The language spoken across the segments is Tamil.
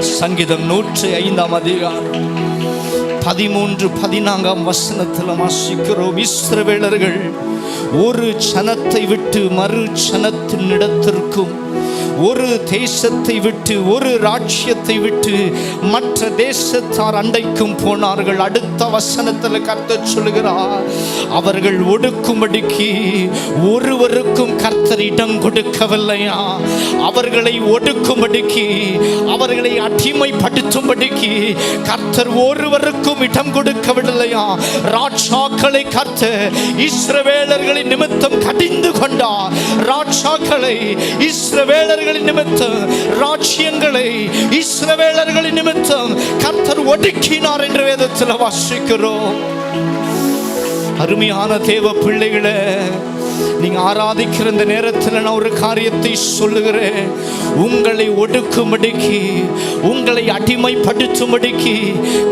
சங்கீதம் 105 அதிகாரம் 13-14 வசனத்தில் வாசிக்கிறோம். இஸ்ரவேலர்கள் ஒரு சனத்தை விட்டு மறு சனத்தின் இடத்திற்கும், ஒரு தேசத்தை விட்டு ஒரு ராஜ்யத்தை விட்டு மற்ற தேசத்தார் அண்டைக்கும் போனார்கள். அடுத்த வசனத்தில் கர்த்தர் சொல்லுகிறார், அவர்கள் ஒடுக்கும்படிக்கு ஒருவருக்கும் கர்த்தர் இடம் கொடுக்கவில்லையா? அவர்களை ஒடுக்கும்படிக்கு, அவர்களை அடிமைப்படுத்தும்படிக்கு கர்த்தர் ஒருவருக்கும் இடம் கொடுக்கவில்லையா? ராஜாக்களை கர்த்தர் இஸ்ரவேலர்களின் நிமித்தம் கடிந்து கொண்டார். ராஜாக்களை இஸ்ரவேலர்களின் நிமித்தம், ராஜ்யங்களை இஸ்ரவேலர்களின் நிமித்தம் கர்த்தர் ஒடுக்கினார் என்று வேதத்தில் வாசிக்கிறோம். அருமையான தேவ பிள்ளைகளே, நீங்க ஆராதிக்கிற இந்த நேரத்தில் நான் ஒரு காரியத்தை சொல்லுகிறேன். உங்களை ஒடுக்கும்படிக்கு, உங்களை அடிமைப்படுத்தும்படிக்கு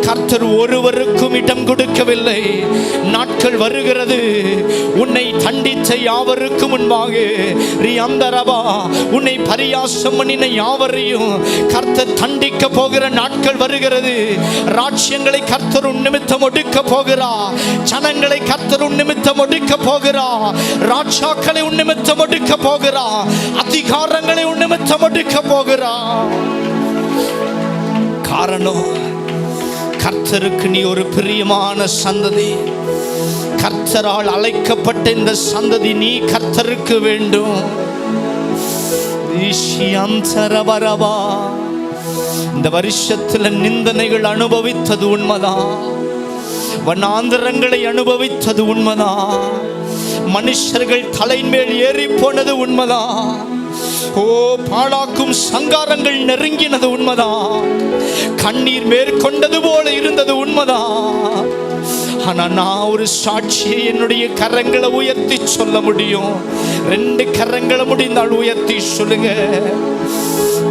கர்த்தர் ஒருவருக்கும் இடம் கொடுக்கவில்லை. நாட்கள் வருகிறது, உன்னை தண்டித்த யாவருக்கும் முன்பாக உன்னை பரியாசம் பண்ணின யாவரையும் கர்த்தர் தண்டிக்க போகிற நாட்கள் வருகிறது. ராஜ்யங்களை கர்த்தர் உன் நிமித்தம் ஒடுக்க போகிறார். ஜனங்களை கர்த்தர் உன் நிமித்தம் ஒடுக்க போகிறார். ராஜாக்களை உன் நிமித்தம் ஒடுக்க போகிறார். அதிகாரங்களை உன் நிமித்தம் ஒடுக்க போகிறார். காரணம், கர்த்தருக்கு நீ ஒரு பிரியமான சந்ததி. கர்த்தரால் அழைக்கப்பட்ட இந்த சந்ததி நீ கர்த்தருக்கு வேண்டும். இந்த வருஷத்துல நிந்தனைகள் அனுபவித்தது உண்மைதான், வனாந்தரங்களை அனுபவித்தது உண்மைதான், மனுஷர்கள் தலைமேல் ஏறி போனது உண்மைதான், ஓ பாழாக்கும் சங்காரங்கள் நெருங்கினது உண்மைதான், கண்ணீர் மேற்கொண்டது போல இருந்தது உண்மைதான். ஆனா நான் ஒரு சாட்சியை என்னுடைய கரங்களை உயர்த்தி சொல்ல முடியும். 2 கரங்களை முடிந்தால் உயர்த்தி சொல்லுங்க.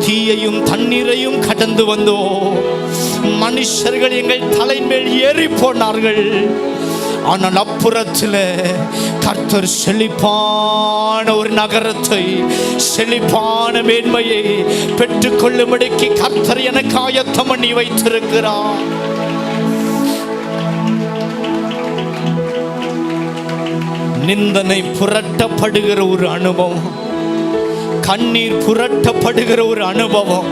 தீயையும் தண்ணீரையும் கடந்து வந்தோம். மனுஷர்கள் எங்கள் தலைமேல் ஏறி போனார்கள். ஆனால் அப்புறத்தில் கர்த்தர் செழிப்பான ஒரு நகரத்தை, செழிப்பான மேன்மையை பெற்றுக்கொள்ளும்படிக்கு கர்த்தர் எனக்கு ஆயத்தம் பண்ணி வைத்திருக்கிறார். நிந்தனை புரட்டப்படுகிற ஒரு அனுபவம், கண்ணீர் புரட்டப்படுகிற ஒரு அனுபவம்,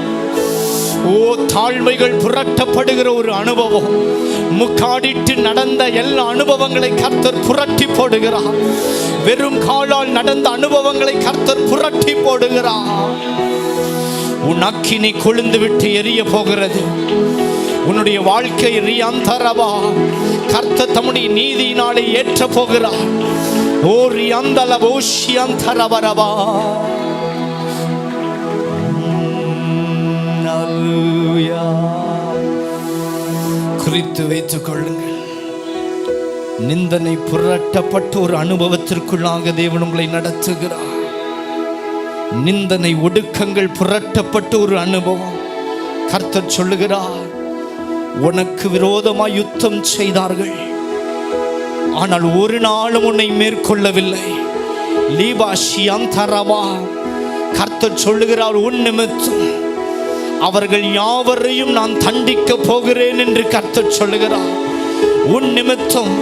ஓ தாழ்மைகள் புரட்டப்படுகிற ஒரு அனுபவம், முக்காடிட்டு நடந்த எல்லா அனுபவங்களை கர்த்தர் புரட்டி போடுகிறார். வெறும் காலால் நடந்த அனுபவங்களை கர்த்தர் புரட்டி போடுகிறார். உன் அக்கினி கொழுந்து விட்டு எரிய போகிறது. உன்னுடைய வாழ்க்கை ரியாந்தரவா கர்த்தர் தம்முடைய நீதியினாலே ஏற்ற போகிறார். ஓ ரியாந்தலவோ ஷியாந்தரவரவா. குறித்து வைத்துக் கொள்ளுங்கள். நிந்தனை புரட்டப்பட்ட ஒரு அனுபவத்திற்குள்ளாக தேவன் உங்களை நடத்துகிறார். நிந்தனை ஒடுக்கங்கள் புரட்டப்பட்ட ஒரு அனுபவம். கர்த்தர் சொல்லுகிறார், உனக்கு விரோதமாய் யுத்தம் செய்தார்கள், ஆனால் ஒரு நாளும் உன்னை மேற்கொள்ளவில்லை. லீபாஷியாந்தரவா. கர்த்தர் சொல்லுகிறார், உன் நிமித்தம் அவர்கள் யாவரையும் நான் தண்டிக்க போகிறேன் என்று கர்த்தர் சொல்லுகிறார். உன் நிமித்தம்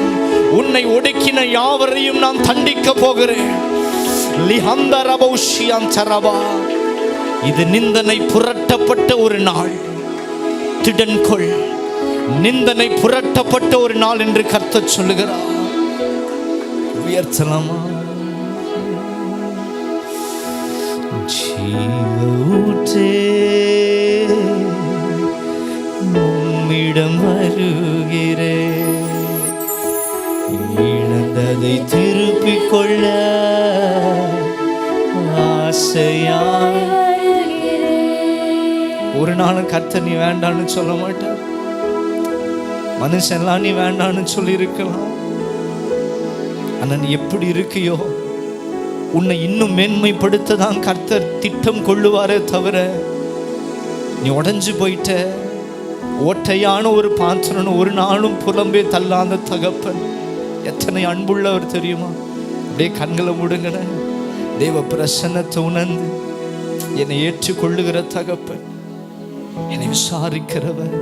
உன்னை ஒடுக்கின யாவரையும் நான் தண்டிக்க போகிறேன். இது நிந்தனை புரட்டப்பட்ட ஒரு நாள். திடன்கொள், நிந்தனை புரட்டப்பட்ட ஒரு நாள் என்று கர்த்தர் சொல்லுகிறார். உயர்த்தலாமா? ஜீவூற்றே உம்மிடம் வருகிறே, இழந்ததை திருப்பிக் கொள்ள ஆசையாய். ஒரு நாளும் கர்த்தர் நீ வேண்டான்னு சொல்ல மாட்டார். மனுஷன்லாம் நீ வேண்டான்னு சொல்லி இருக்கலாம். ஆனா நீ எப்படி இருக்கியோ உன்னை இன்னும் மேன்மைப்படுத்த தான் கர்த்தர் திட்டம் கொள்ளுவாரே தவிர, நீ உடைஞ்சு போயிட்ட ஓட்டையான ஒரு பாத்திரன் ஒரு நாளும் புலம்பே தள்ளாத தகப்பன் எத்தனை அன்புள்ளவர் தெரியுமா? அப்படியே கண்களை மூடுங்கன. தேவ பிரசன்னத்தை உணர்ந்து என்னை ஏற்றுக்கொள்ளுகிற தகப்பன், என்னை விசாரிக்கிறவர்,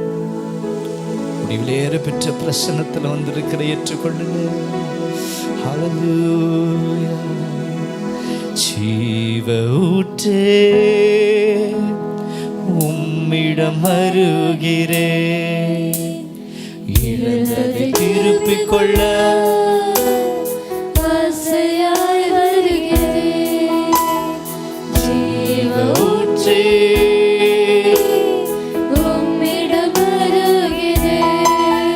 முடிவிலேற பெற்ற பிரசன்னத்தில் வந்திருக்கிற ஏற்றுக்கொள்ளுங்க. ஹல்லேலூயா. ஜீவ ஊற்றே உம்மிடம் வருகிறேன், இழந்ததை திருப்பிக் கொள்ள ஆசையாய் வருகிறேன். ஜீவ ஊற்றே உம்மிடம் வருகிறேன்,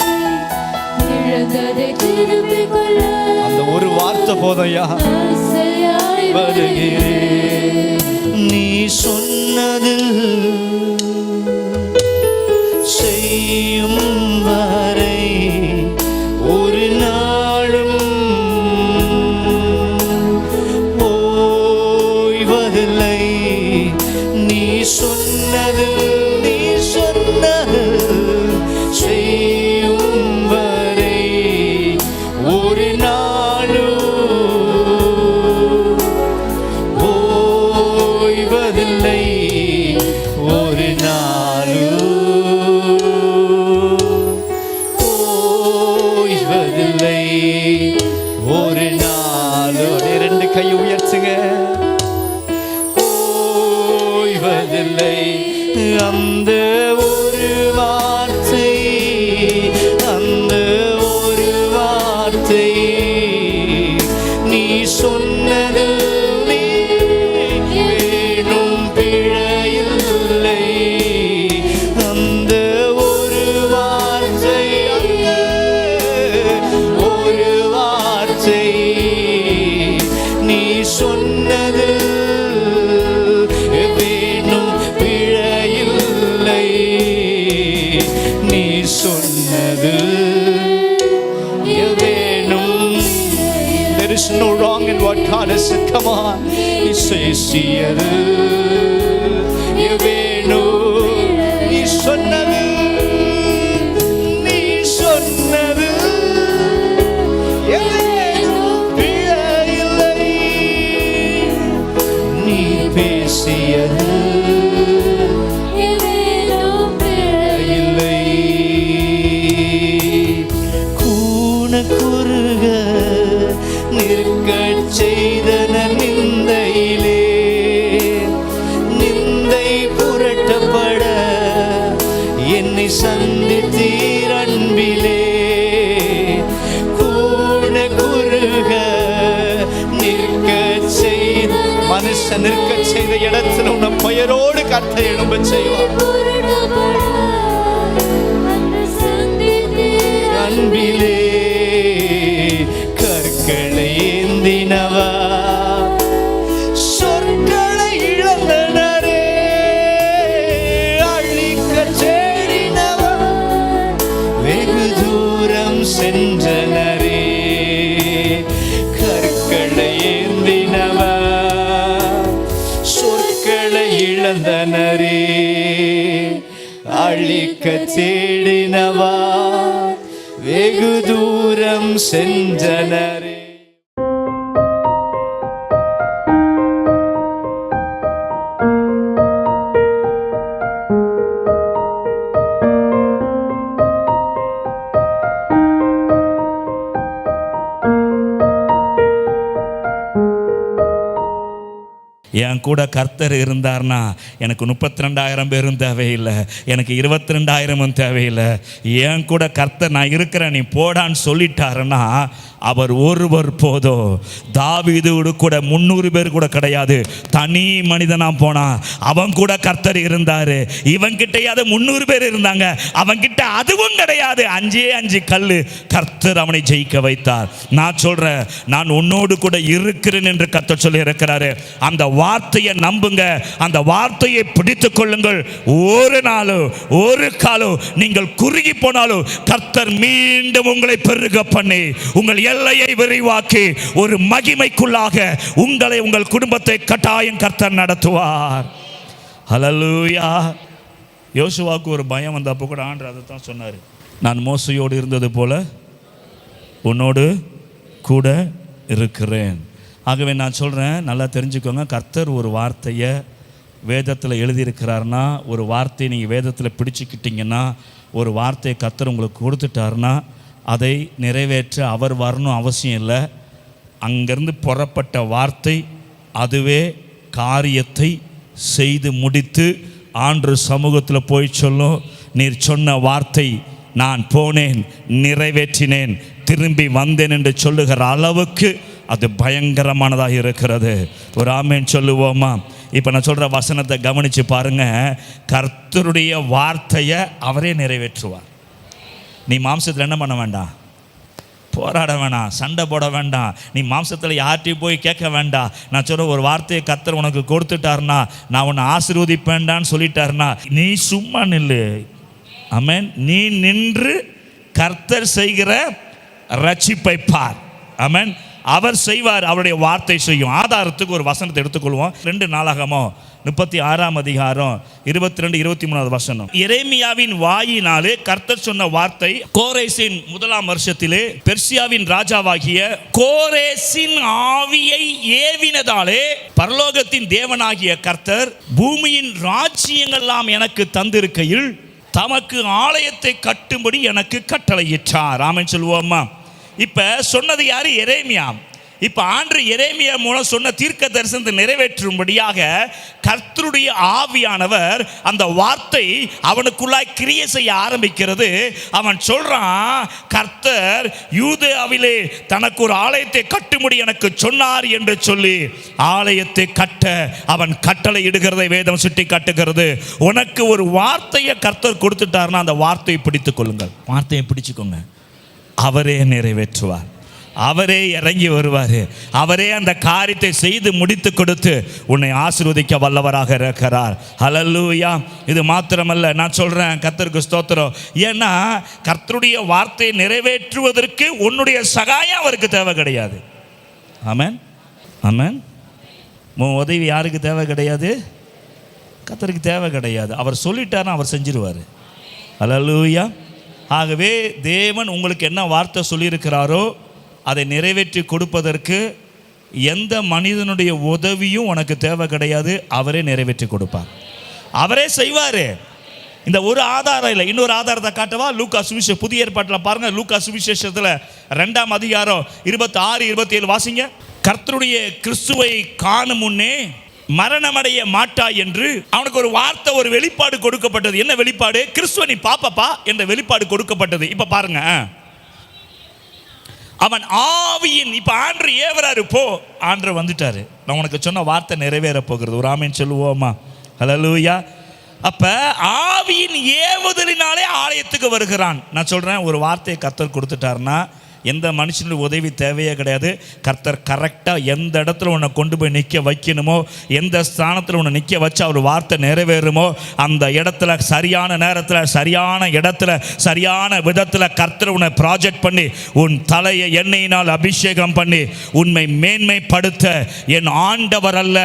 இழந்ததை திருப்பிக் கொள்ள. அந்த ஒரு வார்த்தை போதையா, ஆசையாய் வருகிறேன். நீ சொன்னது செய்யும் வரை ஒரு நாளும் ஓய்வதில்லை. நீ சொன்னது செய்யும் வரை ஒரு நாளும் ஓய்வதில்லை. ஒரு நாளும் ஓய்வதில்லை. ஒரு நாளோட ரெண்டு கையை உயர்த்துங்க. ஓய்வதில்லை. அந்த ஒரு வார்த்தை, அந்த ஒரு வார்த்தை, நீ சொன்னது வேணும் பிழையில்லை. அந்த ஒரு வார்த்தை, ஒரு வார்த்தை, நீ சொன்னது வேணும் பிழையில்லை. நீ சொன்னது வேணும். There is no wrong in what God has said. Come on. He says here வேணும். நீ சொன்னது, நீ சொன்னது வேணும் பிழையில்லை. நீ பேசியது வேணும் பிழையில்லை. கூன குறுக நிற்கச் செய்தன நிந்தையிலே, நிந்தை புரட்டப்பட என்னை சந்தித்தீர் அன்பிலே. கூன குறுக நிற்கச் செய்த, மனுஷன் நிற்கச் செய்த இடத்துல உன்னை பெயரோடு கர்த்தர் எழும்பச் செய்வார். அன்பிலே கற்களை ஏந்தினவா, சொற்களை இழந்தனரே அழிக்க தேடினவா, வெகு தூரம் சென்றனரே. கற்களை ஏந்தினவா, சொற்களை இழந்தனரே அழிக்க தேடினவா, வெகு தூரம் சென்றனரே. என் கூட கர்த்தர் இருந்தார்னா எனக்கு 32,000 பேரும் தேவையில்லை, எனக்கு 22,000 தேவையில்லை. என் கூட கர்த்தர் நான் இருக்கிறேன் நீ போடான்னு சொல்லிட்டாருன்னா அவர் ஒருவர் போதும். தாவீதோடு கூட 300 பேர் கூட கிடையாது, தனி மனிதனா போனா அவன் கூட கர்த்தர் இருந்தாரு. இவன் கிட்டையாவது 300 பேர் இருந்தாங்க, அவன் கிட்ட அதுவும் கிடையாது. 5 கல்லு கர்த்தர் அவனை ஜெயிக்க வைத்தார். நான் சொல்றேன், நான் உன்னோடு கூட இருக்கிறேன் என்று கர்த்தர் சொல்லி இருக்கிறாரு. அந்த வார்த்தையை நம்புங்க, அந்த வார்த்தையை பிடித்துக் கொள்ளுங்கள். ஒரு நாளும் ஒரு காலம் நீங்கள் குறுகி போனாலும் கர்த்தர் மீண்டும் உங்களை பெருக பண்ணி உங்கள் எல்லையை விரிவாக்கி ஒரு மகிமைக்குள்ளாக உங்களை உங்கள் குடும்பத்தை கட்டாயம் கர்த்தர் நடத்துவார். ஹல்லேலூயா. யோசுவாவுக்கு ஒரு பயம் வந்தப்போ கூட ஆண்டவர் அதை தான் சொன்னார், நான் மோசையோடு இருந்தது போல உன்னோடு கூட இருக்கிறேன். ஆகவே நான் சொல்கிறேன், நல்லா தெரிஞ்சுக்கோங்க, கர்த்தர் ஒரு வார்த்தையை வேதத்தில் எழுதியிருக்கிறாருன்னா, ஒரு வார்த்தையை நீங்கள் வேதத்தில் பிடிச்சிக்கிட்டிங்கன்னா, ஒரு வார்த்தையை கர்த்தர் உங்களுக்கு கொடுத்துட்டாருன்னா அதை நிறைவேற்ற அவர் வரணும் அவசியம் இல்லை. அங்கேருந்து புறப்பட்ட வார்த்தை அதுவே காரியத்தை செய்து முடித்து ஆண்டு சமூகத்தில் போய் சொல்லும், நீர் சொன்ன வார்த்தை நான் போனேன், நிறைவேற்றினேன், திரும்பி வந்தேன் என்று சொல்லுகிற அளவுக்கு அது பயங்கரமானதாக இருக்கிறது. ஒரு ஆமேன் சொல்லுவோமா? இப்போ நான் சொல்கிற வசனத்தை கவனித்து பாருங்கள். கர்த்தருடைய வார்த்தையை அவரே நிறைவேற்றுவார். நீ மாம்சத்தில் என்ன பண்ண வேண்டாம், போராட வேண்டாம், சண்டை போட வேண்டாம், நீ மாம்சத்தில் யார்ட்டையும் போய் கேட்க வேண்டாம். நான் சொல்கிற ஒரு வார்த்தையை கர்த்தர் உனக்கு கொடுத்துட்டாருன்னா, நான் உன்னை ஆசீர்வதிப்பேன்டான்னு சொல்லிட்டாருன்னா, நீ சும்மா நில்லு. ஆமென். நீ நின்று கர்த்தர் செய்கிற ரட்சிப்பை பார். ஆமென். அவர் செய்வார், அவருடைய வார்த்தை செய்யும். ஆதாரத்துக்கு ஒரு வசனத்தை எடுத்துக்கொள்வோம். 2 நாளாகமம் 36ஆம் அதிகாரம் 22, 23 வசனம். எரேமியாவின் வாயினாலே கர்த்தர் சொன்ன வார்த்தை, கோரேசின் 1ஆம் வருஷத்திலே பெர்சியாவின் ராஜாவாகிய கோரேசின் ஆவியை ஏவினதாலே பரலோகத்தின் தேவனாகிய கர்த்தர் பூமியின் ராஜ்யங்கள் எல்லாம் எனக்கு தந்திருக்கையில் தமக்கு ஆலயத்தை கட்டும்படி எனக்கு கட்டளையிட்டார். ஆமென் சொல்லுவோமா? இப்ப சொன்னது யாரு? எரேமியா. இப்ப ஆண்டு எரேமியா மூலம் சொன்ன தீர்க்க தரிசனத்தை நிறைவேற்றும்படியாக கர்த்தருடைய ஆவியானவர் அந்த வார்த்தை அவனுக்குள்ளாய் கிரியை செய்ய ஆரம்பிக்கிறது. அவன் சொல்றான், கர்த்தர் யூதேயாவிலே தனக்கு ஒரு ஆலயத்தை கட்டும்படி எனக்கு சொன்னார் என்று சொல்லி ஆலயத்தை கட்ட அவன் கட்டளை இடுகிறதை வேதம் சுட்டி காட்டுகிறது. உனக்கு ஒரு வார்த்தையை கர்த்தர் கொடுத்துட்டார்னா அந்த வார்த்தையை பிடித்துக் கொள்ளுங்கள். வார்த்தையை பிடிச்சுக்கோங்க. அவரே நிறைவேற்றுவார், அவரே இறங்கி வருவார், அவரே அந்த காரியத்தை செய்து முடித்து கொடுத்து உன்னை ஆசீர்வதிக்க வல்லவராக இருக்கிறார். ஹல்லேலூயா. இது மாத்திரமல்ல, நான் சொல்கிறேன், கர்த்தருக்கு ஸ்தோத்திரம். ஏன்னா கர்த்தருடைய வார்த்தையை நிறைவேற்றுவதற்கு உன்னுடைய சகாயம் அவருக்கு தேவை கிடையாது. ஆமென், ஆமென். உன் உதவி யாருக்கு தேவை கிடையாது? கர்த்தருக்கு தேவை கிடையாது. அவர் சொல்லிட்டாருன்னா அவர் செஞ்சிருவார். ஹல்லேலூயா. ஆகவே தேவன் உங்களுக்கு என்ன வார்த்தை சொல்லியிருக்கிறாரோ அதை நிறைவேற்றி கொடுப்பதற்கு எந்த மனிதனுடைய உதவியும் உனக்கு தேவை கிடையாது. அவரே நிறைவேற்றி கொடுப்பார், அவரே செய்வார். இந்த ஒரு ஆதாரம் இல்லை, இன்னொரு ஆதாரத்தை காட்டவா? லூக்கா சுவிசேஷம் புதிய ஏற்பாட்டில் பாருங்க. லூக்கா சுவிசேஷத்தில் 2ஆம் அதிகாரம் 26, 27 வாசிங்க. கர்த்தருடைய கிறிஸ்துவை காணும் முன்னே மரணமடைய மாட்டாய் என்று அவனுக்கு ஒரு வார்த்தை, ஒரு வெளிப்பாடு கொடுக்கப்பட்டது. என்ன வெளிப்பாடு? கிறிஸ்துவ நீ பாப்பா என்ற வெளிப்பாடு கொடுக்கப்பட்டது. இப்ப பாருங்க, அவன் ஆவியின், இப்ப ஆண்டு ஏவராரு, போ, ஆண்டு வந்துட்டாரு, நான் உனக்கு சொன்ன வார்த்தை நிறைவேற போகிறது. ஒரு ஆமேன் சொல்லுவோமா? ஹல்லேலூயா. அப்ப ஆவியின் ஏவுதலினாலே ஆலயத்துக்கு வருகிறான். நான் சொல்றேன், ஒரு வார்த்தையை கர்த்தர் கொடுத்துட்டாருன்னா எந்த மனுஷனுடைய உதவி தேவையே கிடையாது. கர்த்தர் கரெக்டாக எந்த இடத்துல உன்னை கொண்டு போய் நிற்க வைக்கணுமோ, எந்த ஸ்தானத்தில் உன்னை நிற்க வச்சு அவர் வார்த்தை நிறைவேறுமோ அந்த இடத்துல சரியான நேரத்தில் சரியான இடத்துல சரியான விதத்தில் கர்த்தர் உன்னை ப்ராஜெக்ட் பண்ணி உன் தலையை எண்ணெயினால் அபிஷேகம் பண்ணி உண்மை மேன்மைப்படுத்த என் ஆண்டவர் அல்ல,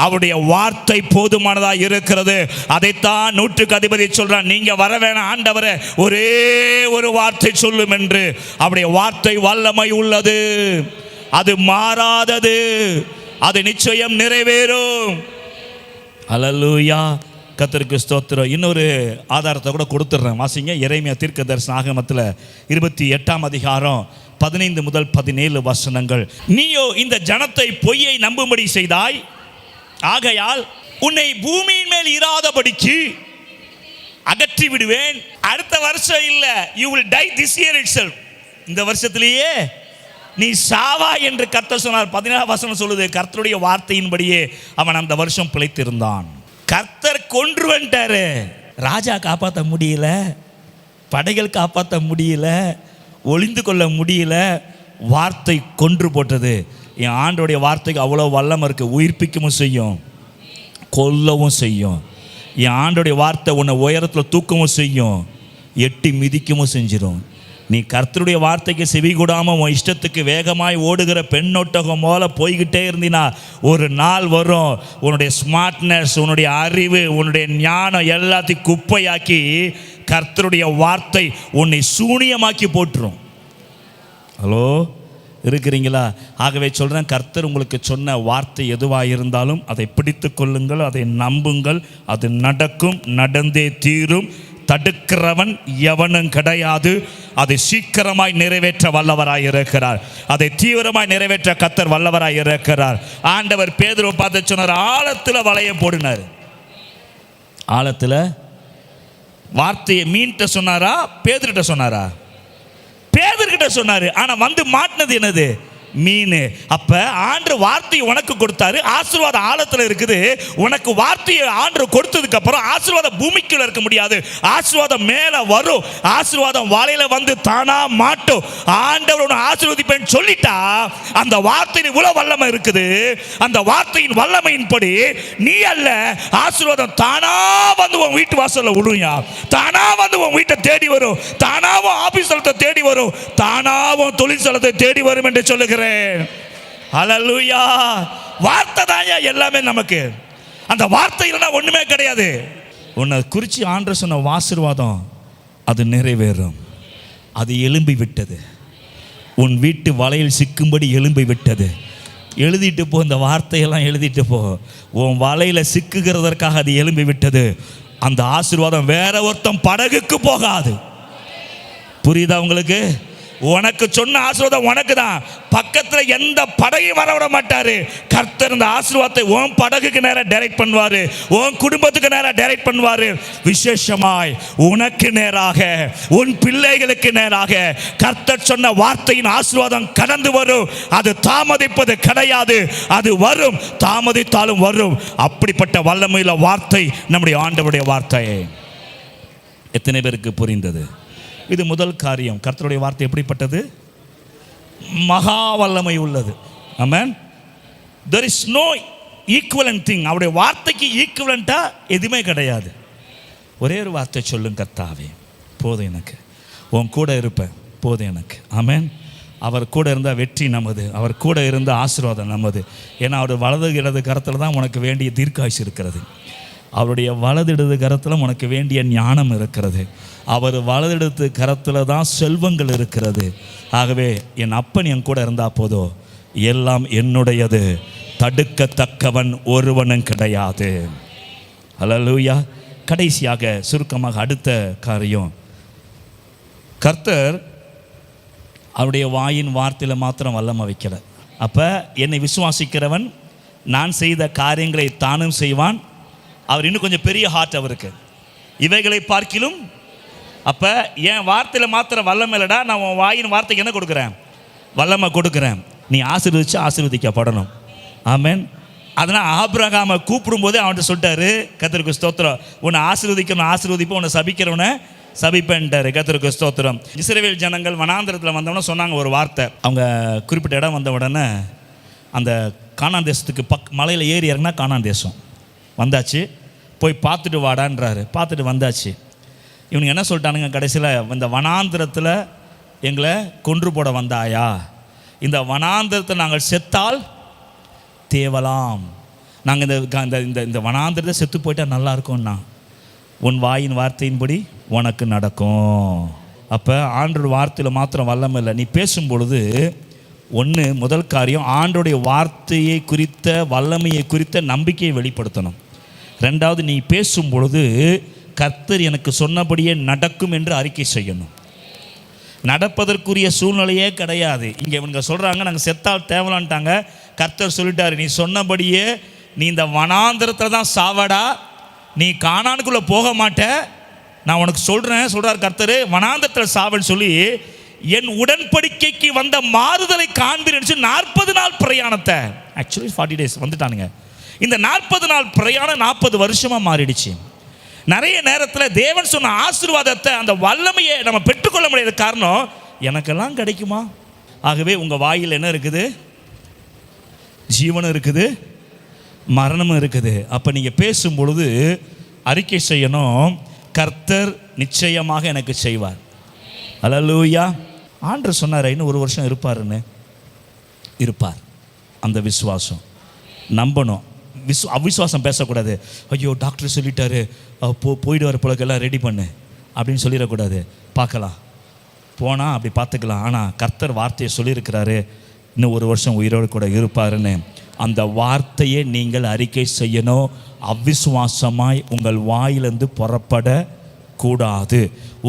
அவருடைய வார்த்தை போதுமானதாக இருக்கிறது. அதைத்தான் நூற்றுக்கு அதிபதி சொல்றான், நீங்க வர வேணாம் ஆண்டவரே, ஒரே ஒரு வார்த்தை சொல்லும் என்று. அவருடைய வார்த்தை வல்லமை உள்ளது, அது மாறாதது, அது நிச்சயம் நிறைவேறும். ஹல்லேலூயா. கர்த்தருக்கு ஸ்தோத்திரம். இன்னொரு ஆதாரத்தை கூட கொடுத்துட்றேன், வாசிங்க. எரேமியா தீர்க்க தரிசன ஆகமத்தில் 28ஆம் அதிகாரம் 15 முதல் 17 வசனங்கள். நீயோ இந்த ஜனத்தை பொய்யை நம்பும்படி செய்தாய், ஆகையால் உன்னை பூமியின் மேல் இராதபடிக்கு அகற்றி விடுவேன். அடுத்த வருஷம் இல்லை, you will die this year itself. இந்த வருஷத்திலேயே நீ சாவா என்று கர்த்தர் சொன்னார். 14ஆம் வசனம் சொல்லுது, கர்த்தருடைய வார்த்தையின்படியே அவன் அந்த வருஷம் பிழைத்திருந்தான். கர்த்தர் கொன்று வந்துட்டாரு. ராஜா காப்பாற்ற முடியல, படைகள் காப்பாற்ற முடியல, ஒளிந்து கொள்ள முடியல, வார்த்தை கொன்று போட்டது. என் ஆண்டோடைய வார்த்தைக்கு அவ்வளோ வல்லமை இருக்கு, உயிர்ப்பிக்கவும் செய்யும், கொல்லவும் செய்யும். என் ஆண்டோடைய வார்த்தை உன்னை உயரத்தில் தூக்கவும் செய்யும், எட்டி மிதிக்கவும் செஞ்சிடும். நீ கர்த்தருடைய வார்த்தைக்கு செவி கூடாமல் உன் இஷ்டத்துக்கு வேகமாய் ஓடுகிற பெண்ணொட்டகம் போல போய்கிட்டே இருந்தினா ஒரு நாள் வரும், உன்னுடைய ஸ்மார்ட்னஸ், உன்னுடைய அறிவு, உன்னுடைய ஞானம் எல்லாத்தையும் குப்பையாக்கி கர்த்தருடைய வார்த்தை உன்னை சூனியமாக்கி போட்டுரும். ஹலோ, இருக்கிறீங்களா? ஆகவே சொல்கிறேன், கர்த்தர் உங்களுக்கு சொன்ன வார்த்தை எதுவாக இருந்தாலும் அதை பிடித்து கொள்ளுங்கள், அதை நம்புங்கள். அது நடக்கும், நடந்தே தீரும். தடுக்கிறவன் எவனும் கிடையாது. அதை சீக்கிரமாய் நிறைவேற்ற வல்லவராய் இருக்கிறார். அதை தீவிரமாய் நிறைவேற்ற கர்த்தர் வல்லவராய் இருக்கிறார். ஆண்டவர் பேதுருவை பார்த்து சொன்னார், ஆழத்தில் வலையை போடினார். ஆழத்தில் வார்த்தையை மீன்கிட்ட சொன்னாரா, பேதுருகிட்ட சொன்னாரா? பேதுருகிட்ட சொன்னாரு. ஆனா வந்து மாட்டினது என்னது? மீன். அப்ப ஆண்டவர் வார்த்தையை உனக்கு கொடுத்தாரு, ஆசீர்வாதம் ஆழத்துல இருக்குது. உனக்கு வார்த்தையை ஆண்டவர் கொடுத்ததுக்கு அப்புறம் ஆசீர்வாதம் பூமிக்குள்ள இருக்க முடியாது, ஆசீர்வாதம் மேல வரும். ஆசீர்வாதம் வாழையில வந்து தானா மாட்டும். ஆண்டவர் உன்னை ஆசீர்வதிப்பேன்னு சொல்லிட்டா அந்த வார்த்தையின் இவ்வளவு வல்லமை இருக்குது. அந்த வார்த்தையின் வல்லமையின்படி நீ அல்ல, ஆசீர்வாதம் தானா வந்து உன் வீட்டு வாசல்ல விழுயா, தானா வந்து உன் வீட்டை தேடி வரும், தானாவும் ஆபீஸ் ஸ்தலத்தை தேடி வரும், தானாவும் தொழில் ஸ்தலத்தை தேடி வரும் என்று சொல்லுகிறேன். ஹல்லேலூயா. வார்த்தை தான் எல்லாமே நமக்கு. அந்த வார்த்தை இல்லைன்னா ஒண்ணுமே கிடையாது. உன்னை குறிச்சி ஆண்டவர் சொன்ன ஆசீர்வாதம் அது நிறைவேறும். அது எழும்பி விட்டது. உன் வீட்டு வலையில் சிக்கும்படி எழும்பி விட்டது. எழுதிட்டு போ, இந்த வார்த்தையெல்லாம் எழுதிட்டு போ. உன் வலையில் சிக்குகிறதற்காக அது எழும்பி விட்டது. அந்த ஆசீர்வாதம் வேற ஒருத்தன் படகுக்கு போகாது. புரியுதா உங்களுக்கு? உனக்கு சொன்ன ஆசீர்வாதம் உனக்கு தான். பக்கத்துல எந்த படகையும் வர விட மாட்டாரு. கர்த்தர் இந்த ஆசீர்வாதத்தை உன் படகுக்கு நேரா டைரக்ட் பண்ணுவாரு, உன் குடும்பத்துக்கு நேரா டைரக்ட் பண்ணுவாரு. விசேஷமாய் உனக்கு நேராக, உன் பிள்ளைகளுக்கு நேராக கர்த்தர் சொன்ன வார்த்தையின் ஆசீர்வாதம் கடந்து வரும். அது தாமதிப்பது கிடையாது, அது வரும். தாமதித்தாலும் வரும். அப்படிப்பட்ட வல்லமையுள்ள வார்த்தை நம்முடைய ஆண்டவருடைய வார்த்தை. எத்தனை பேருக்கு புரிந்தது? இது முதல் காரியம். கர்த்தருடைய வார்த்தை எப்படிப்பட்டது? மகா வல்லமை உள்ளது. ஆமென். there is no equivalent thing. அவருடைய வார்த்தைக்கு ஈக்குவலண்டா எதுவுமே கிடையாது. ஒரே ஒரு வார்த்தை சொல்லுங்க, கர்த்தாவே போதும் எனக்கு, உன் கூட இருப்பேன், போதும் எனக்கு. ஆமென். அவர் கூட இருந்தால் வெற்றி நமது, அவர் கூட இருந்தால் ஆசீர்வாதம் நமது. ஏன்னா அவர் வலது இடது கரத்தில் தான் உனக்கு வேண்டிய தீர்க்காயுசு இருக்கிறது. அவருடைய வலதிடது கரத்தில் உனக்கு வேண்டிய ஞானம் இருக்கிறது. அவர் வலதிடத்து கரத்தில் தான் செல்வங்கள் இருக்கிறது. ஆகவே என் அப்பன் என் கூட இருந்தால் போதும், எல்லாம் என்னுடையது, தடுக்கத்தக்கவன் ஒருவனும் கிடையாது. ஹல்லேலூயா. கடைசியாக சுருக்கமாக அடுத்த காரியம், கர்த்தர் அவருடைய வாயின் வார்த்தையில் மாத்திரம் வல்லமை வைக்கல. அப்போ என்னை விசுவாசிக்கிறவன் நான் செய்த காரியங்களை தானும் செய்வான். அவர் இன்னும் கொஞ்சம் பெரிய ஹார்ட் அவருக்கு, இவைகளை பார்க்கிலும். அப்போ என் வார்த்தையில் மாத்திர வல்லமை இல்லைடா, நான் உன் வாயின் வார்த்தைக்கு என்ன கொடுக்குறேன்? வல்லமை கொடுக்குறேன். நீ ஆசீர்வதிச்சு ஆசீர்வதிக்கப்படணும். ஆமென். அதனால் ஆபிரகாமை கூப்பிடும்போதே அவன்கிட்ட சொல்லிட்டாரு, கர்த்தருக்கு ஸ்தோத்திரம், உன்னை ஆசீர்வதிக்கணும் ஆசீர்வதிப்போம், உன்னை சபிக்கிறவனை சபிப்பேன்ட்டாரு. கர்த்தருக்கு ஸ்தோத்திரம். இஸ்ரவேல் ஜனங்கள் வனாந்திரத்தில் வந்தவொடனே சொன்னாங்க ஒரு வார்த்தை. அவங்க குறிப்பிட்ட இடம் வந்த உடனே அந்த கானான் தேசத்துக்கு மலையில் ஏறி இறங்கினா கானான் தேசம் வந்தாச்சு, போய் பார்த்துட்டு வாடான்றாரு. பார்த்துட்டு வந்தாச்சு. இவனுங்க என்ன சொல்லிட்டானுங்க கடைசியில், இந்த வனாந்திரத்தில் எங்களை கொன்று போட வந்தாயா, இந்த வனாந்திரத்தை நாங்கள் செத்தால் தேவலாம், நாங்கள் இந்த வனாந்திரத்தை செத்து போயிட்டால் நல்லா இருக்கும்னா, உன் வாயின் வார்த்தையின்படி உனக்கு நடக்கும். அப்போ ஆண்டோட வார்த்தையில் மாத்திரம் வல்லமை இல்லை. நீ பேசும்பொழுது ஒன்று, முதல் காரியம் ஆண்டோடைய வார்த்தையை குறித்த வல்லமையை குறித்த நம்பிக்கையை வெளிப்படுத்தணும். ரெண்டாவது, நீ பேசும் பொழுது கர்த்தர் எனக்கு சொன்னபடியே நடக்கும் என்று அறிக்கை செய்யணும். நடப்பதற்குரிய சூழ்நிலையே கிடையாது. இங்கே இவங்க சொல்கிறாங்க நாங்கள் செத்தால் தேவலான்ட்டாங்க. கர்த்தர் சொல்லிட்டாரு, நீ சொன்னபடியே நீ இந்த வனாந்திரத்தில் தான் சாவடா, நீ கானானுக்குள்ளே போக மாட்ட, நான் உனக்கு சொல்கிறார் கர்த்தர், வனாந்திரத்தில் சாவன்னு சொல்லி என் உடன்படிக்கைக்கு வந்த மாறுதலை காண்பீர் 40 நாள் பிரயாணத்தை, ஆக்சுவலி 40 days வந்துட்டானுங்க. இந்த 40 நாள் பிரயாணம் 40 வருஷமாக மாறிடுச்சு. நிறைய நேரத்தில் தேவன் சொன்ன ஆசீர்வாதத்தை, அந்த வல்லமையை நம்ம பெற்றுக்கொள்ள முடியாத காரணம், எனக்கெல்லாம் கிடைக்குமா? ஆகவே உங்கள் வாயில் என்ன இருக்குது? ஜீவனும் இருக்குது, மரணமும் இருக்குது. அப்போ நீங்கள் பேசும் பொழுது அறிக்கை செய்யணும், கர்த்தர் நிச்சயமாக எனக்கு செய்வார். ஹல்லேலூயா. ஆண்டவர் சொன்னார் இன்னும் 1 வருஷம் இருப்பாருன்னு. இருப்பார். அந்த விசுவாசம் நம்பணும். அவிசுவாசம் பேசக்கூடாது. ஐயோ டாக்டர் சொல்லிட்டாரு, போயிட்டு வர பிள்ளைக்கெல்லாம் ரெடி பண்ணு அப்படின்னு சொல்லிடக்கூடாது. பார்க்கலாம், போனால் அப்படி பார்த்துக்கலாம். ஆனால் கர்த்தர் வார்த்தையை சொல்லியிருக்கிறாரு, இன்னும் 1 வருஷம் உயிரோடு கூட இருப்பாருன்னு அந்த வார்த்தையை நீங்கள் அறிக்கை செய்யணும். அவிசுவாசமாய் உங்கள் வாயிலிருந்து புறப்பட கூடாது.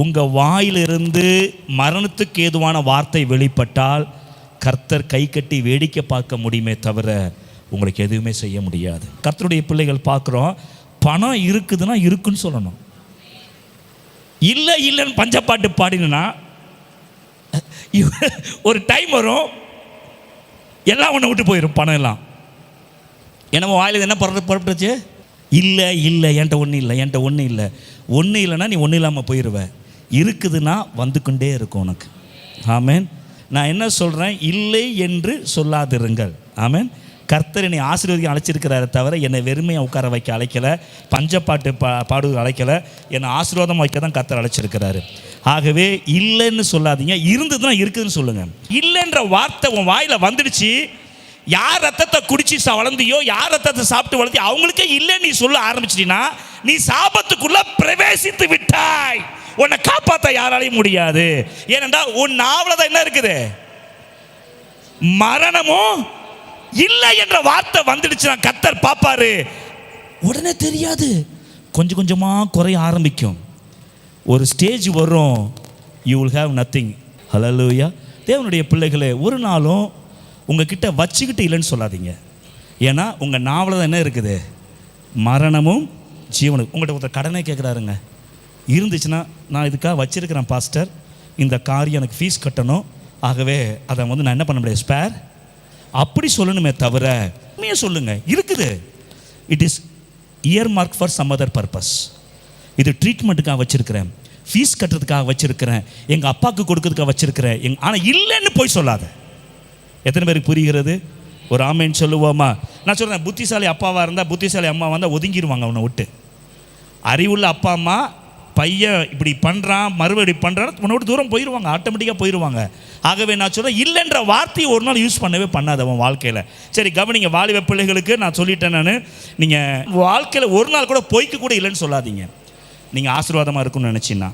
உங்கள் வாயிலிருந்து மரணத்துக்கு ஏதுவான வார்த்தை வெளிப்பட்டால் கர்த்தர் கை கட்டி வேடிக்கை பார்க்க முடியுமே தவிர உங்களுக்கு எதுவுமே செய்ய முடியாது. கர்த்தருடைய பிள்ளைகள் பார்க்குறோம், பணம் இருக்குதுன்னா இருக்குன்னு சொல்லணும். இல்லை இல்லைன்னு பஞ்சப்பாட்டு பாடினா ஒரு டைம் வரும், எல்லாம் ஒன்று விட்டு போயிடும் பணம் எல்லாம். என்னமோ வாயில் என்ன புறப்பட்டுச்சு, இல்லை இல்லை என்கிட்ட ஒன்றும் இல்லை, என்கிட்ட ஒன்றும் இல்லை. ஒன்றும் இல்லைன்னா நீ ஒன்றும் இல்லாமல் போயிடுவ. இருக்குதுன்னா வந்துக்கொண்டே இருக்கும் உனக்கு. ஆமேன். நான் என்ன சொல்கிறேன், இல்லை என்று சொல்லாதிருங்கள். ஆமேன். கர்த்தர் என்னை ஆசீர்வதிக்க அழைச்சிருக்கிறாரு தவிர என்னை வெறுமையை உட்கார வைக்க அழைக்கலை, பஞ்சப்பாட்டு பாடுவது அழைக்கலை, என்னை ஆசீர்வாதம் வைக்க தான் கர்த்தர் அழைச்சிருக்கிறாரு. ஆகவே இல்லைன்னு சொல்லாதீங்க, இருந்ததுன்னா இருக்குதுன்னு சொல்லுங்கள். இல்லைன்ற வார்த்தை உன் வாயில் வந்துடுச்சு, யார் ரத்தத்தை குடிச்சு வளர்ந்தியோ, யார் ரத்தத்தை சாப்பிட்டு வளர்த்தியோ அவங்களுக்கே இல்லைன்னு நீ சொல்ல ஆரம்பிச்சிட்டீங்கன்னா நீ சாபத்துக்குள்ள பிரவேசித்து விட்டாய். உன்னை காப்பாற்ற யாராலையும் முடியாது. ஏனென்றால் உன் நாவல தான் என்ன இருக்குது, மரணமும் இல்லை என்ற வார்த்தை வந்துடுச்சுன்னா கர்த்தர் பாப்பாரு. உடனே தெரியாது, கொஞ்சம் கொஞ்சமாக குறைய ஆரம்பிக்கும். ஒரு ஸ்டேஜ் வரும், யூ வில் ஹேவ் நத்திங். ஹல்லேலூயா. தேவனுடைய பிள்ளைகளே, ஒரு நாளும் உங்ககிட்ட வச்சுக்கிட்டு இல்லைன்னு சொல்லாதீங்க. ஏன்னா உங்கள் நாவல தான் என்ன இருக்குது, மரணமும் ஜீவனும். உங்கள்கிட்ட ஒருத்தர் கடனே கேட்குறாருங்க, இருந்துச்சுன்னா நான் இதுக்காக வச்சிருக்கிறேன் பாஸ்டர், இந்த காரியம் எனக்கு ஃபீஸ் கட்டணும், ஆகவே அதை நான் என்ன பண்ண முடியாது, ஸ்பேர் அப்படி சொல்லணுமே தவிர உண்மையை சொல்லுங்க. இருக்குது, it is earmark for some other purpose. இது ட்ரீட்மெண்ட்டுக்காக வச்சிருக்கிறேன், ஃபீஸ் கட்டுறதுக்காக வச்சிருக்கிறேன், எங்கள் அப்பாவுக்கு கொடுக்கறதுக்காக வச்சிருக்கிறேன். ஆனால் இல்லைன்னு போய் சொல்லாத. எத்தனை பேருக்கு புரிகிறது? ஒரு ஆமேன்னு சொல்லுவோமா? நான் சொல்கிறேன், புத்திசாலி அப்பாவாக இருந்தால் புத்திசாலி அம்மாவாக இருந்தால் ஒதுங்கிடுவாங்க அவனை விட்டு. அறிவுள்ள அப்பா அம்மா பையன் இப்படி பண்ணுறான் மறுபடி பண்ணுறான் உன்னை விட்டு தூரம் போயிடுவாங்க, ஆட்டோமேட்டிக்காக போயிடுவாங்க. ஆகவே நான் சொல்கிறேன், இல்லைன்ற வார்த்தையை ஒரு நாள் யூஸ் பண்ணவே பண்ணாத அவன் வாழ்க்கையில். சரி கவனிங்க, வாலிப பிள்ளைகளுக்கு நான் சொல்லிட்டேன், நான் நீங்கள் வாழ்க்கையில் ஒரு நாள் கூட பொய்க்கு கூட இல்லைன்னு சொல்லாதீங்க. நீங்கள் ஆசீர்வாதமாக இருக்குன்னு நினச்சின்னா.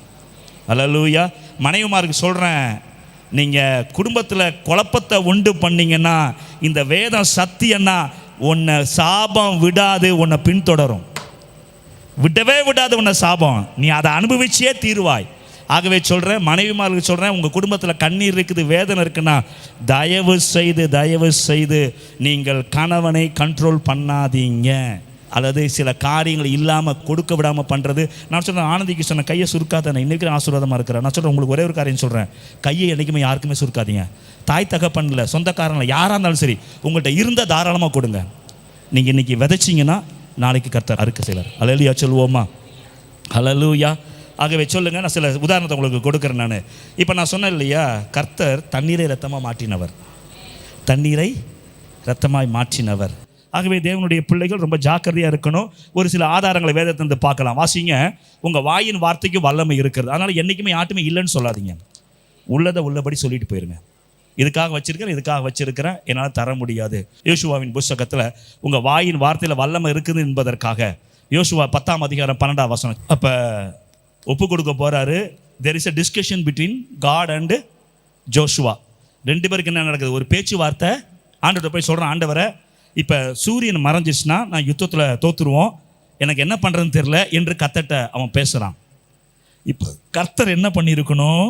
அல்லேலூயா. மனைவிமாருக்கு சொல்கிறேன், நீங்கள் குடும்பத்தில் குழப்பத்தை உண்டு பண்ணிங்கன்னா இந்த வேதம் சத்தியன்னா உன்னை சாபம் விடாது, உன்னை பின்தொடரும், விடவே விடாது உன்னை சாபம். நீ அதை அனுபவிச்சே தீருவாய். ஆகவே சொல்கிறேன், மனைவிமார்களுக்கு சொல்கிறேன், உங்கள் குடும்பத்தில் கண்ணீர் இருக்குது, வேதனை இருக்குன்னா தயவு செய்து நீங்கள் கணவனை கண்ட்ரோல் பண்ணாதீங்க. அல்லது சில காரியங்கள் இல்லாமல் கொடுக்க விடாமல் பண்ணுறது. நான் சொல்கிறேன், ஆனந்திக்கு சொன்ன கையை சுருக்காத, நான் இன்றைக்கி ஆசீர்வாதமாக இருக்கிறேன். நான் சொல்கிறேன், உங்களுக்கு ஒரே ஒரு காரியம் சொல்கிறேன், கையை என்றைக்குமே யாருக்குமே சுருக்காதீங்க. தாய் தகப்பனில் சொந்தக்காரங்களில் யாராக இருந்தாலும் சரி, உங்கள்கிட்ட இருந்தால் தாராளமாக கொடுங்க. நீங்கள் இன்றைக்கி விதைச்சிங்கன்னா நாளைக்கு கர்த்தர் அறுக்க செய்வார். அல்லேலூயா சொல்லுவோமா? அல்லேலூயா. ஆகவே சொல்லுங்கள், நான் சில உதாரணத்தை உங்களுக்கு கொடுக்குறேன். நான் இப்போ நான் சொன்னேன் இல்லையா, கர்த்தர் தண்ணீரை ரத்தமாக மாற்றினவர், தண்ணீரை ரத்தமாய் மாற்றினவர். ஆகவே தேவனுடைய பிள்ளைகள் ரொம்ப ஜாக்கிரதையாக இருக்கணும். ஒரு சில ஆதாரங்களை வேதத்திலிருந்து பார்க்கலாம். வாசிங்க, உங்கள் வாயின் வார்த்தைக்கு வல்லமை இருக்கிறது. அதனால் என்றைக்குமே யாட்டுமே இல்லைன்னு சொல்லாதீங்க, உள்ளதை உள்ளபடி சொல்லிட்டு போயிருங்க. இதுக்காக வச்சிருக்கிறேன் என்னால் தர முடியாது. யோசுவாவின் புஸ்தகத்தில் உங்கள் வாயின் வார்த்தையில் வல்லமை இருக்குது என்பதற்காக யோசுவா 10ஆம் அதிகாரம் 12ஆம் வசனம். அப்போ ஒப்பு கொடுக்க போகிறாரு. there is a discussion between God and Joshua. 2 பேருக்கு என்ன நடக்குது, ஒரு பேச்சுவார்த்தை. ஆண்டவர்கிட்ட போய் சொல்கிறேன், ஆண்டவரை இப்போ சூரியன் மறைஞ்சிச்சுன்னா நான் யுத்தத்தில் தோற்றுருவோம், எனக்கு என்ன பண்ணுறதுன்னு தெரில என்று கர்த்தர்ட்ட அவன் பேசுகிறான். இப்போ கர்த்தர் என்ன பண்ணியிருக்கணும்,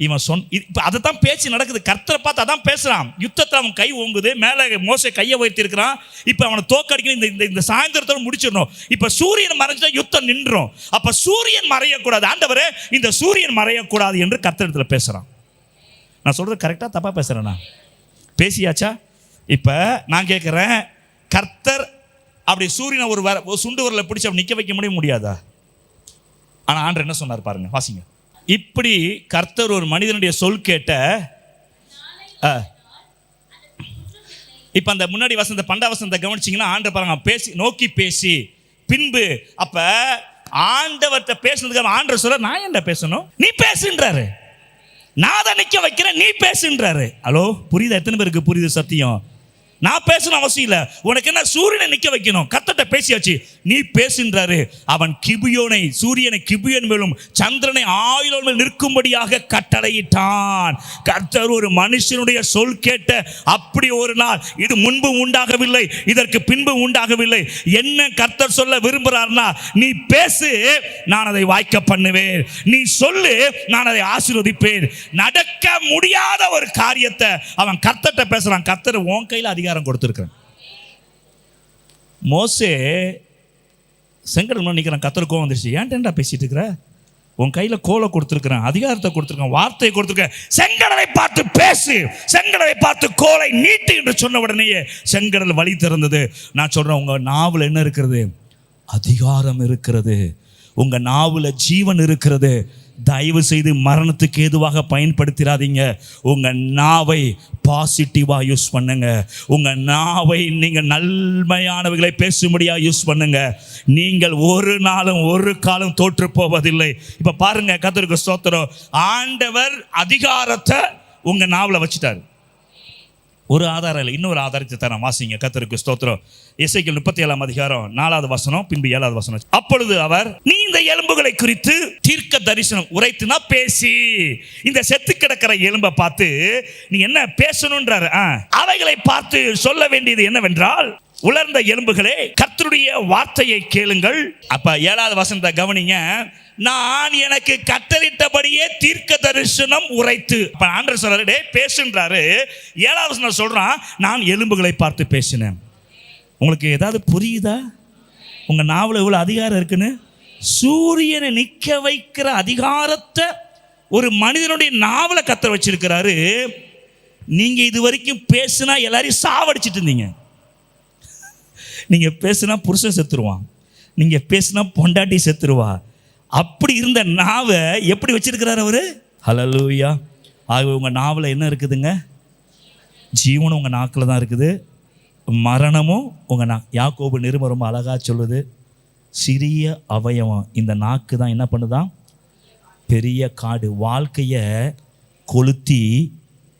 இவன் இப்போ அதை தான் பேச்சு நடக்குது. கர்த்தரை பார்த்து அதான் பேசுகிறான். யுத்தத்தில் அவன் கை ஓங்குது, மேலே மோசே கையை வைத்திருக்கிறான். இப்போ அவனை தோக்கடிக்கணும், இந்த சாயந்தரத்தோடு முடிச்சிடணும். இப்போ சூரியன் மறைஞ்சா யுத்தம் நின்றோம். அப்போ சூரியன் மறையக்கூடாது, ஆண்டவரே இந்த சூரியன் மறையக்கூடாது என்று கர்த்தரிடத்தில் பேசுகிறான். நான் சொல்கிறது கரெக்டாக தப்பாக பேசுகிறேன்னா? பேசியாச்சா? இப்போ நான் கேட்குறேன், கர்த்தர் அப்படி சூரியனை ஒரு சுண்டு வரல பிடிச்சி அப்படி நிற்க வைக்க முடியாதா? ஆனால் ஆண்டவர் என்ன சொன்னார் பாருங்க, வாசிங்க. இப்படி கர்த்தர் ஒரு மனிதனுடைய சொல் கேட்ட இப்போ அந்த முன்னாடி வசந்த 12 வசனத்தை கவனிச்சிங்கன்னா ஆண்டவர் பாருங்க, நோக்கி பேசி பின்பு. அப்போ ஆண்டவர்கிட்ட பேசுனதுக்கு ஆண்டவர் சொல்ல, நான் என்ன பேசணும், நீ பேசுன்றாரு. நான் தான் நிற்க வைக்கிறேன், நீ பேசுன்றாரு. ஹலோ, புரியுதா? எத்தனை பேருக்கு புரியுது சத்தியம்? நான் பேசணும் அவசியம் இல்லை. உனக்கு என்ன, சூரியனை நிற்க வைக்கணும், கர்த்தர்கிட்ட பேசியாச்சு, நீ பேசுன்றாரு. அவன் கிபியோனை, சூரியனை கிபியோன் மேலும் சந்திரனை ஆயிலோன் மேல் நிற்கும்படியாக கட்டளையிட்டான். கர்த்தர் ஒரு மனுஷனுடைய சொல் கேட்ட அப்படி ஒரு நாள் இது முன்பு உண்டாகவில்லை, இதற்கு பின்பு உண்டாகவில்லை. என்ன கர்த்தர் சொல்ல விரும்புகிறார்னா, நீ பேசு, நான் அதை வாய்க்க பண்ணுவேன். நீ சொல்லு, நான் அதை ஆசீர்வதிப்பேன். நடக்க முடியாத ஒரு காரியத்தை அவன் கர்த்தர்ட்ட பேசுறான். கர்த்தர் உன் கையில் அதிகாரம் கொடுத்திருக்கிறான். மோசே செங்கடல் நிற்கிறான். கர்த்தர் கோவம் வந்துருச்சு. ஏன்டா பேசிட்டு இருக்கிற? உன் கையில் கோலை கொடுத்துருக்கிறேன், அதிகாரத்தை கொடுத்துருக்கேன், வார்த்தையை கொடுத்துருக்கேன். செங்கடலை பார்த்து பேசு, செங்கடலை பார்த்து கோலை நீட்டு என்று சொன்ன உடனேயே செங்கடல் வழி திறந்தது. நான் சொல்றேன், உங்க நாவில் என்ன இருக்கிறது? அதிகாரம் இருக்கிறது. உங்க நாவில் ஜீவன் இருக்கிறது. தயவு செய்து மரணத்துக்கு ஏதுவாக பயன்படுத்திடாதீங்க. உங்க நாவை பாசிட்டிவா யூஸ் பண்ணுங்க. உங்க நாவை நீங்க நன்மையானவைகளை பேசும்படியா யூஸ் பண்ணுங்க. நீங்கள் ஒரு நாளும் ஒரு காலம் தோற்று போவதில்லை. இப்ப பாருங்க, கர்த்தருக்கு ஸ்தோத்திரம். ஆண்டவர் அதிகாரத்தை உங்க நாவில் வச்சுட்டாரு. ஒரு ஆதாரம் இல்லை, இன்னொரு ஆதாரத்தை தர வாசிங்க. கர்த்தருக்கு ஸ்தோத்திரம். எசேக்கியேல் 37 அதிகாரம் 4வது வசனம் பின்பு 7வது வசனம். அப்பொழுது அவர், நீ இந்த எலும்புகளை குறித்து தீர்க்க தரிசனம் உரைத்துனா பேசி. இந்த செத்து கிடக்கிற எலும்பை பார்த்து நீ என்ன பேசணும்ன்றாரு. அவைகளை பார்த்து சொல்ல வேண்டியது என்னவென்றால், உலர்ந்த எலும்புகளே, கர்த்தருடைய வார்த்தையை கேளுங்கள். அப்ப 7வது வசனத்தை கவனிங்க. நான் எனக்கு கட்டளிட்டபடியே தீர்க்க தரிசனம் உரைத்து. அப்ப ஆண்டவர் சொல்றாரு, பேசுன்றாரு. 7வது வசனம் சொல்றான், நான் எலும்புகளை பார்த்து பேசினேன். உங்களுக்கு ஏதாவது புரியுதா? உங்க நாவல எவ்வளவு அதிகாரம் இருக்குன்னு? சூரியனை நிற்க வைக்கிற அதிகாரத்தை ஒரு மனிதனுடைய நாவல கர்த்தர் வச்சிருக்கிறாரு. நீங்க இது வரைக்கும் பேசுனா எல்லாரையும் சாவடிச்சிட்டு இருந்தீங்க. நீங்க பேசுனா புருஷன் செத்துருவான், நீங்க பேசுனா பொண்டாட்டி செத்துருவா. அப்படி இருந்த நாவை எப்படி வச்சிருக்கிறார் அவரு? ஹல்லேலூயா. ஆகவே உங்க நாவல என்ன இருக்குதுங்க? ஜீவனும் உங்க நாக்கில் தான் இருக்குது, மரணமும் உங்க யாக்கோபு நிருபம் ரொம்ப அழகா சொல்லுது. சிறிய அவயவம் இந்த நாக்கு தான் என்ன பண்ணுதான்? பெரிய காடு, வாழ்க்கையை கொளுத்தி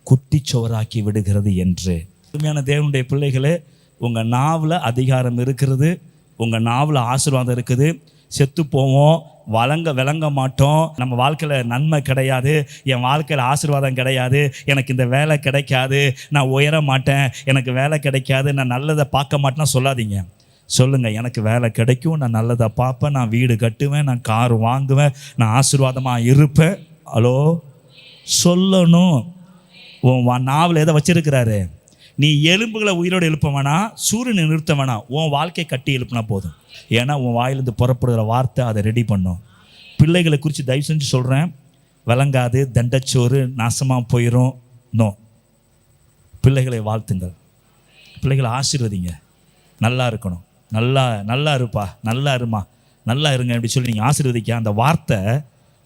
குட்டிச்சோராக்கி விடுகிறது என்று. உண்மையான தேவனுடைய பிள்ளைகளே, உங்கள் நாவில் அதிகாரம் இருக்கிறது, உங்கள் நாவில் ஆசீர்வாதம் இருக்குது. செத்து போவோம், விளங்க மாட்டோம், நம்ம வாழ்க்கையில் நன்மை கிடையாது, என் வாழ்க்கையில் ஆசீர்வாதம் கிடையாது, எனக்கு இந்த வேலை கிடைக்காது, நான் உயர மாட்டேன், எனக்கு வேலை கிடைக்காது, நான் நல்லதை பார்க்க மாட்டேன்னா சொல்லாதீங்க. சொல்லுங்கள், எனக்கு வேலை கிடைக்கும், நான் நல்லதை பார்ப்பேன், நான் வீடு கட்டுவேன், நான் கார் வாங்குவேன், நான் ஆசீர்வாதமாக இருப்பேன். ஹலோ, சொல்லணும். உன் நாவில் எதை வச்சிருக்கிறாரு? நீ எலும்புகளை உயிரோடு எழுப்ப வேணாம், சூரியனை நிறுத்த வேணாம், உன் வாழ்க்கை கட்டி எழுப்பினா போதும். ஏன்னா உன் வாயிலிருந்து புறப்படுகிற வார்த்தை அதை ரெடி பண்ணும். பிள்ளைகளை குறித்து தயவு செஞ்சு சொல்கிறேன், விளங்காது, தண்டச்சோறு, நாசமாக போயிடும். நோ, பிள்ளைகளை வாழ்த்துங்கள், பிள்ளைகளை ஆசீர்வதிங்க. நல்லா இருக்கணும், நல்லா இருப்பா, நல்லா இருமா, நல்லா இருங்க அப்படி சொல்லி நீங்கள் ஆசீர்வதிக்க அந்த வார்த்தை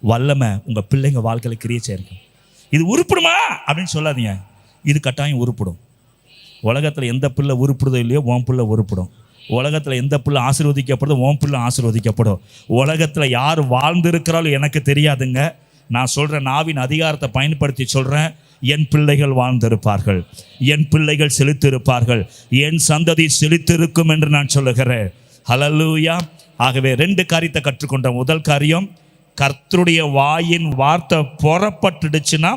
வல்லமை உங்கள் பிள்ளைங்க வாழ்க்கையில் கிரியேட் ஆயிருக்கும். இது உருப்படுமா அப்படின்னு சொல்லாதீங்க, இது கட்டாயம் உருப்படும். உலகத்தில் எந்த பிள்ளை உருப்படுதோ இல்லையோ உன் பிள்ளை உருப்படும். உலகத்தில் எந்த பிள்ளை ஆசீர்வதிக்கப்படுதோ உன் பிள்ளை ஆசீர்வதிக்கப்படும். உலகத்தில் யார் வாழ்ந்திருக்கிறாலும் எனக்கு தெரியாதுங்க. நான் சொல்கிறேன், நாவின் அதிகாரத்தை பயன்படுத்தி சொல்கிறேன், என் பிள்ளைகள் வாழ்ந்திருப்பார்கள், என் பிள்ளைகள் செழித்திருப்பார்கள், என் சந்ததி செழித்திருக்கும் என்று நான் சொல்லுகிறேன். ஹல்லேலூயா. ஆகவே 2 காரியத்தை கற்றுக்கொண்ட. முதல் காரியம், கர்த்தருடைய வாயின் வார்த்தை புறப்பட்டுடுச்சுன்னா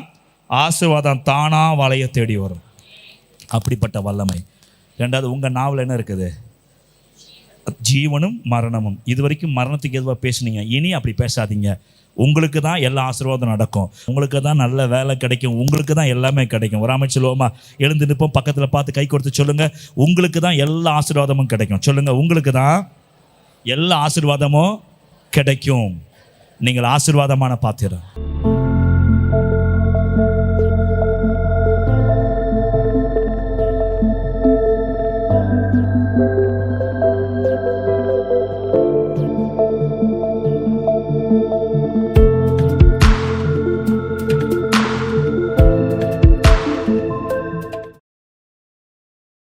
ஆசீர்வாதம் தானா வளைய தேடி வரும். அப்படிப்பட்ட வல்லமை. 2வது, உங்கள் நாவில் என்ன இருக்குது? ஜீவனும் மரணமும். இது வரைக்கும் மரணத்துக்கு எதுவாக பேசுனீங்க, இனி அப்படி பேசாதீங்க. உங்களுக்கு தான் எல்லா ஆசீர்வாதம் நடக்கும், உங்களுக்கு தான் நல்ல வேலை கிடைக்கும், உங்களுக்கு தான் எல்லாமே கிடைக்கும். ஒரு அமைச்சு சொல்லுவோமா? எழுந்து நிற்போம், பக்கத்தில் பார்த்து கை கொடுத்து சொல்லுங்க, உங்களுக்கு தான் எல்லா ஆசீர்வாதமும் கிடைக்கும். சொல்லுங்க, உங்களுக்கு தான் எல்லா ஆசீர்வாதமும் கிடைக்கும். நீங்கள் ஆசீர்வாதமான பாத்திரம்.